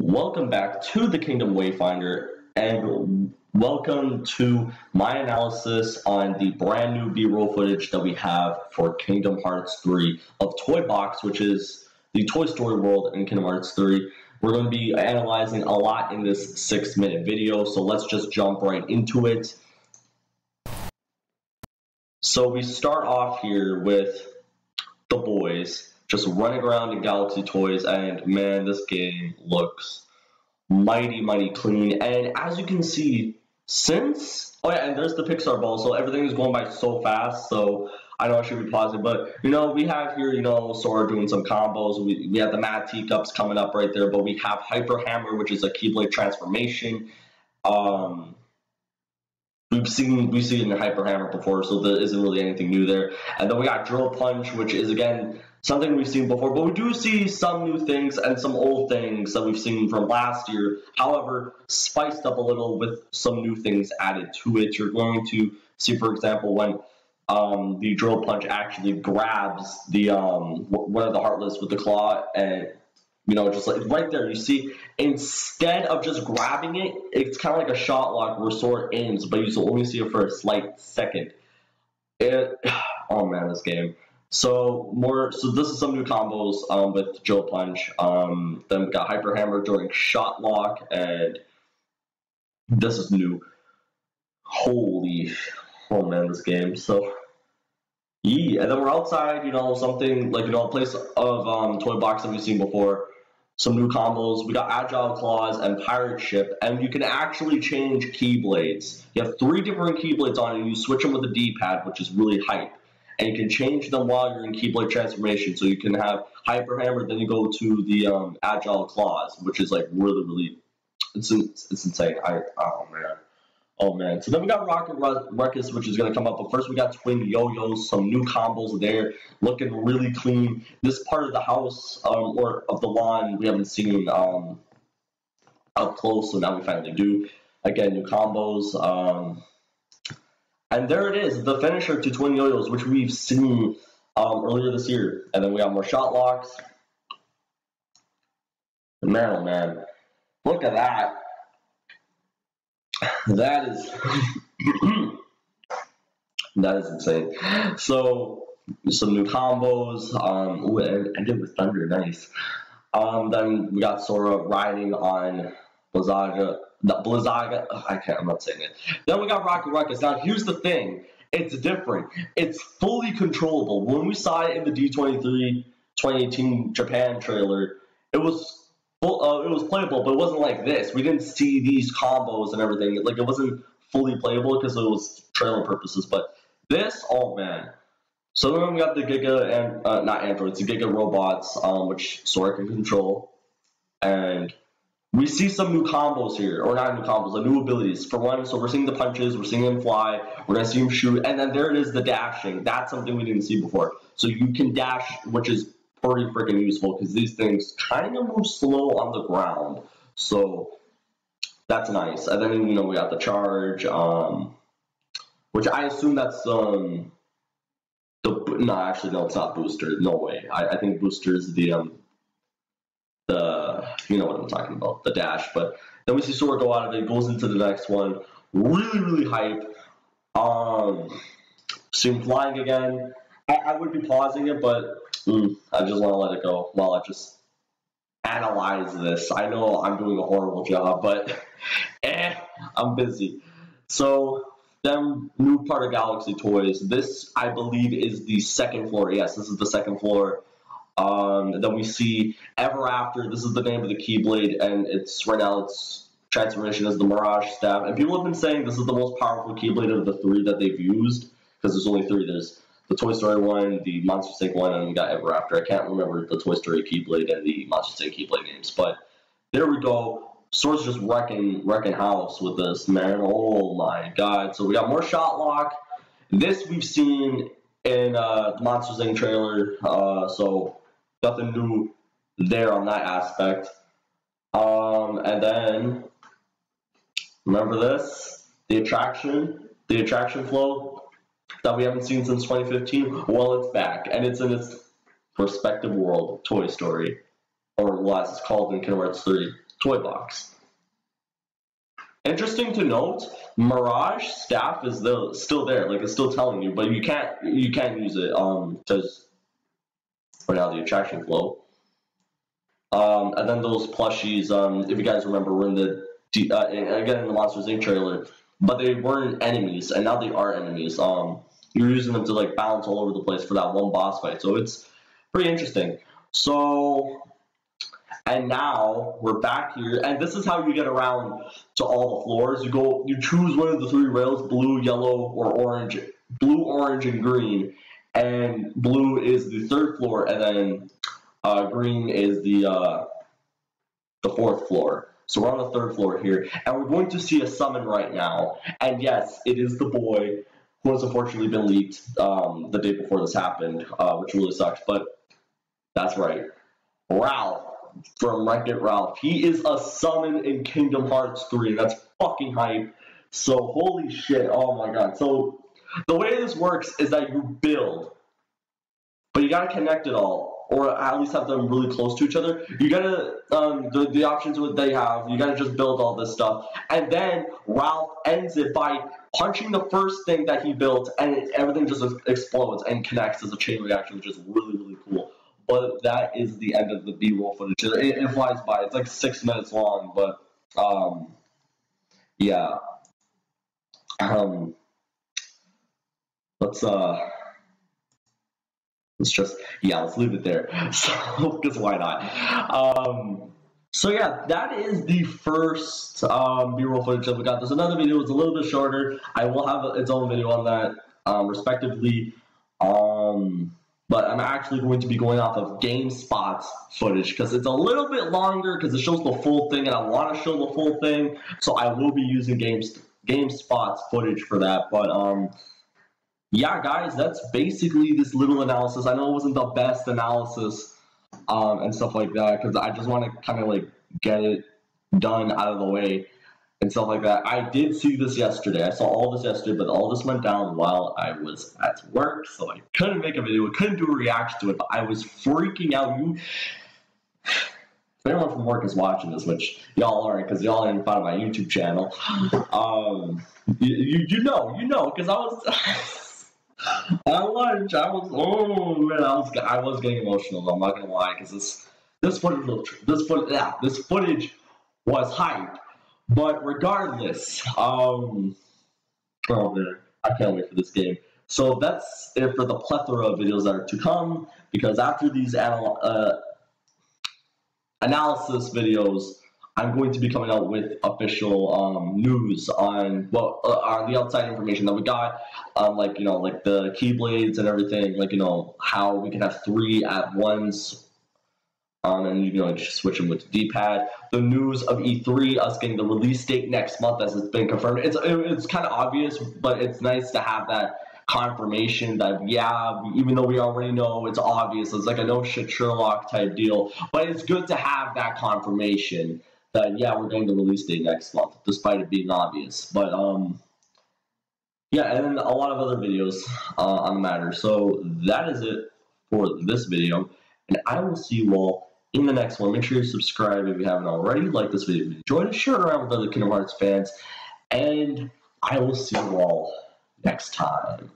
Welcome back to the Kingdom Wayfinder, and welcome to my analysis on the brand new B-roll footage that we have for Kingdom Hearts 3 of Toy Box, which is the Toy Story world in Kingdom Hearts 3. We're going to be analyzing a lot in this 6-minute video, so let's just jump right into it. So we start off here with the boys just running around in Galaxy Toys, and man, this game looks mighty clean. And as you can see, and there's the Pixar ball, so everything is going by so fast, so I know I should be pausing, but we have here, Sora doing some combos. We have the Mad Teacups coming up right there, but we have Hyper Hammer, which is a Keyblade transformation. We've seen it in Hyper Hammer before, so there isn't really anything new there. And then we got Drill Punch, which is again something we've seen before, but we do see some new things and some old things that we've seen from last year. However, spiced up a little with some new things added to it. You're going to see, for example, when the Drill Punch actually grabs the one of the Heartless with the claw, and just like right there, you see, instead of just grabbing it, it's kind of like a shot lock where Sora aims, but you only see it for a slight second. Oh man, this game. So this is some new combos with Drill Punch. Then we got Hyper Hammer during shot lock, and this is new. Oh man, this game. So yeah, and then we're outside, something like a place of Toy Box that we've seen before. Some new combos. We got Agile Claws and Pirate Ship, and you can actually change Keyblades. You have 3 different Keyblades on, and you switch them with the D-pad, which is really hype. And you can change them while you're in Keyblade transformation. So you can have Hyper Hammer, then you go to the Agile Claws, which is like really, it's insane. Oh man. So then we got Rocket Ruckus, which is going to come up. But first we got Twin Yo-Yos, some new combos there, looking really clean. This part of the house, or of the lawn, we haven't seen up close, so now we finally do. Again, new combos. And there it is, the finisher to Twin Yo-Yos, which we've seen earlier this year. And then we have more shot locks. Man, oh man. Look at that. That is that is insane. So some new combos. And ended with Thunder, nice. Then we got Sora riding on Blizzaga. I'm not saying it. Then we got Rocket Ruckus. Now here's the thing. It's different. It's fully controllable. When we saw it in the D23 2018 Japan trailer, it was playable, but it wasn't like this. We didn't see these combos and everything. Like, it wasn't fully playable because it was trailer purposes. But this, oh man. So then we got the Giga and not androids, the Giga robots, which Sora can control, and we see some new combos here, or not new combos, like new abilities. For one, so we're seeing the punches, we're seeing him fly, we're gonna see him shoot, and then there it is, the dashing. That's something we didn't see before. So you can dash, which is pretty freaking useful because these things kind of move slow on the ground, so that's nice. And then we got the charge, which I assume that's no, actually no, it's not Booster. No way. I think Booster is the you know what I'm talking about, the dash. But then we see Sora go out of it, goes into the next one. Really hype. See him flying again. I would be pausing it, but I just want to let it go while I just analyze this. I know I'm doing a horrible job, but I'm busy. So then, new part of Galaxy Toys. This, I believe, is the second floor. Yes, this is the second floor. Then we see Ever After. This is the name of the Keyblade, and right now its transformation is the Mirage Staff. And people have been saying this is the most powerful Keyblade of the 3 that they've used, because there's only 3. There's the Toy Story one, the Monsters Inc. one, and we got Ever After. I can't remember the Toy Story Keyblade and the Monsters Inc. Keyblade names, but there we go. Sora's just wrecking house with this, man. Oh my god. So we got more shot lock. This we've seen in the Monsters Inc. trailer, so nothing new there on that aspect. And then remember this? The attraction flow that we haven't seen since 2015. Well, it's back, and it's in its respective world, Toy Story, or as it's called in Kingdom Hearts 3. toy box. Interesting to note, Mirage staff is still there, like it's still telling you, but you can't use it because right now the attraction flow. And then those plushies, if you guys remember, were in the again in the Monsters Inc. trailer, but they weren't enemies, and now they are enemies. You're using them to like bounce all over the place for that one boss fight, so it's pretty interesting. So, and now we're back here, and this is how you get around to all the floors. You choose one of the 3 rails: blue, yellow, or orange. Blue, orange, and green. And blue is the 3rd floor, and then green is the 4th floor. So we're on the 3rd floor here, and we're going to see a summon right now. And yes, it is the boy who has unfortunately been leaked the day before this happened, which really sucks. But that's right, Ralph from Wreck-It Ralph. He is a summon in Kingdom Hearts 3. That's fucking hype. So holy shit! Oh my god. So the way this works is that you build, but you gotta connect it all, or at least have them really close to each other. You gotta, the options that they have, you gotta just build all this stuff. And then Ralph ends it by punching the first thing that he built, and everything just explodes and connects as a chain reaction, which is really, really cool. But that is the end of the B-roll footage. It flies by. It's like 6 minutes long, but, yeah. Let's leave it there. So, because why not? So yeah, that is the first B-roll footage that we got. There's another video. It's a little bit shorter. I will have its own video on that, respectively. But I'm actually going to be going off of GameSpot's footage because it's a little bit longer because it shows the full thing, and I want to show the full thing. So I will be using GameSpot's footage for that. But yeah, guys, that's basically this little analysis. I know it wasn't the best analysis and stuff like that because I just want to kind of like get it done out of the way and stuff like that. I did see this yesterday. I saw all this yesterday, but all this went down while I was at work, so I couldn't make a video. I couldn't do a reaction to it, but I was freaking out. If anyone from work is watching this, which y'all aren't because y'all ain't found my YouTube channel, you know, because I was at lunch. I was getting emotional. I'm not gonna lie, because this footage was hype. But regardless, oh man, I can't wait for this game. So that's it for the plethora of videos that are to come, because after these analysis videos, I'm going to be coming out with official news on on the outside information that we got, like the Keyblades and everything, like how we can have 3 at once. And just switch them with the D-pad. The news of E3, us getting the release date next month, as it's been confirmed. It's kind of obvious, but it's nice to have that confirmation that even though we already know, it's obvious. It's like a no shit Sherlock type deal, but it's good to have that confirmation that we're getting the release date next month, despite it being obvious. But yeah, and then a lot of other videos on the matter. So that is it for this video, and I will see you all in the next one. Make sure you subscribe if you haven't already. Like this video if you enjoyed it. Share it around with other Kingdom Hearts fans. And I will see you all next time.